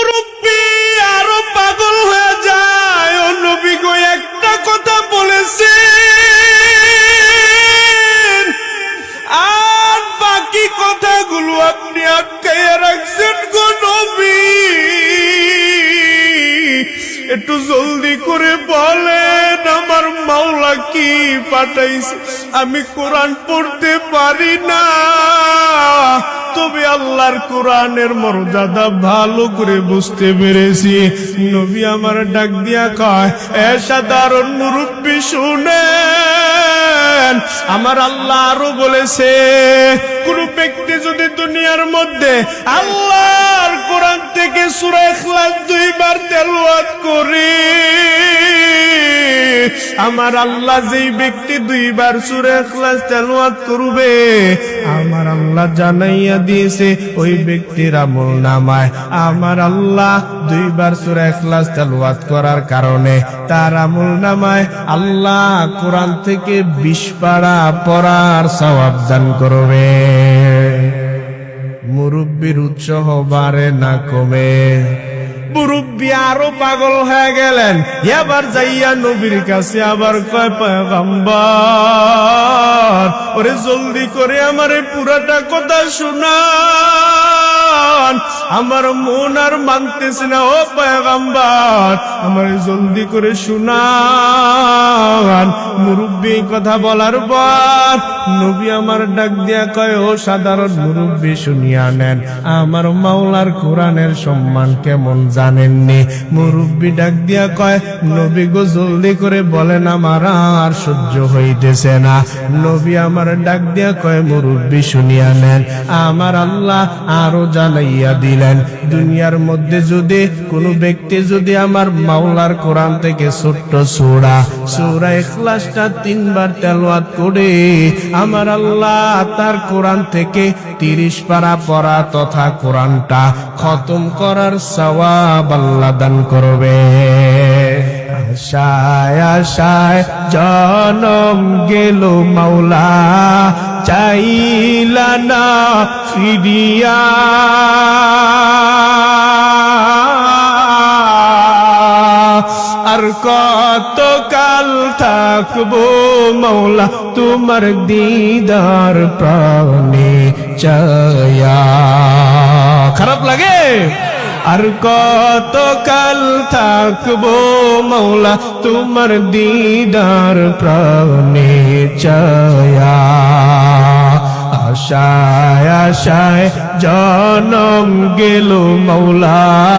মুরব্বি আরো পাগল হয়ে যায়। ও নবী গো, একটা কথা বলেছেন আর বাকি কথাগুলো আপনি আটকাইয়া রাখছেন গো নবী, একটু জলদি করে বলেন আমার মাওলা কি পাঠাইছে। আমি কোরআন পড়তে পারি না, তবে আল্লাহর কোরআনের মর্যাদা ভালো করে বুঝতে পেরেছি। নবী আমার ডাক দিয়া কয়, এ সাধারণ মুরব্বি শুনেন, আমার আল্লাহ আরো বলেছে, কোন ব্যক্তি যদি দুনিয়ার মধ্যে আল্লাহর কোরআন থেকে সূরা ইখলাস 2 বার তেলাওয়াত করে, আমার আল্লাহ যেই ব্যক্তি 2 বার সূরা ইখলাস তেলাওয়াত করবে, আমার আল্লাহ জানাইয়া দিয়েছে ওই ব্যক্তির আমলনামায় আমার আল্লাহ 2 বার সূরা ইখলাস তেলাওয়াত করার কারণে তার আমলনামায় আল্লাহ কোরআন থেকে 20 পারা পড়ার সওয়াব দান করবে। মুরব্বির উৎসাহ বাড়ে না কমে। মুরব্বি আরো পাগল হয়ে গেলেন। এবার যাইয়া নবীর কাছে আবার কয়, পয়গম্বর, ওরে জলদি করে আমারে পুরাটা কথা শুনান, আমার মন আর মানতেছে না। ও পয়গম্বর, আমারে জলদি করে শুনান। মুরব্বি কথা বলার পর নবী আমার ডাক দিয়া কয়, ও সাধারণ মুরব্বি, শুনিয়া নেন, আমার মাওলার কোরআনের সম্মান কেমন জানেননি? মুরব্বি ডাক দিয়া কয়, নবী গো জলদি করে বলেন, আমার আর সহ্য হইতেছে না। নবী আমার ডাক দিয়া কয়, মুরব্বি শুনিয়া নেন, আমার আল্লাহ আরো জানাইয়া দিলেন, দুনিয়ার মধ্যে যদি কোনো ব্যক্তি যদি আমার মাওলার কোরআন থেকে ছোট্ট সূরা ইখলাসটা 3 বার তেলাওয়াত করে, আমার আল্লাহ তার কোরআন থেকে 30 পারা পড়া তথা কোরআনটা খতম করার সওয়াব আল্লাহ দান করবে। আশায় আশায় জনম গেল মাওলা, চাইলা না ফিরিয়া, আর কত কাল থাকবো মাওলা তোমার দিদার প্রাণে চায়া। খারাপ লাগে? আর কত কাল থাকবো মাওলা তোমার দিদার প্রাণে চায়া। আশায় আশায় জনম গেল মাওলা।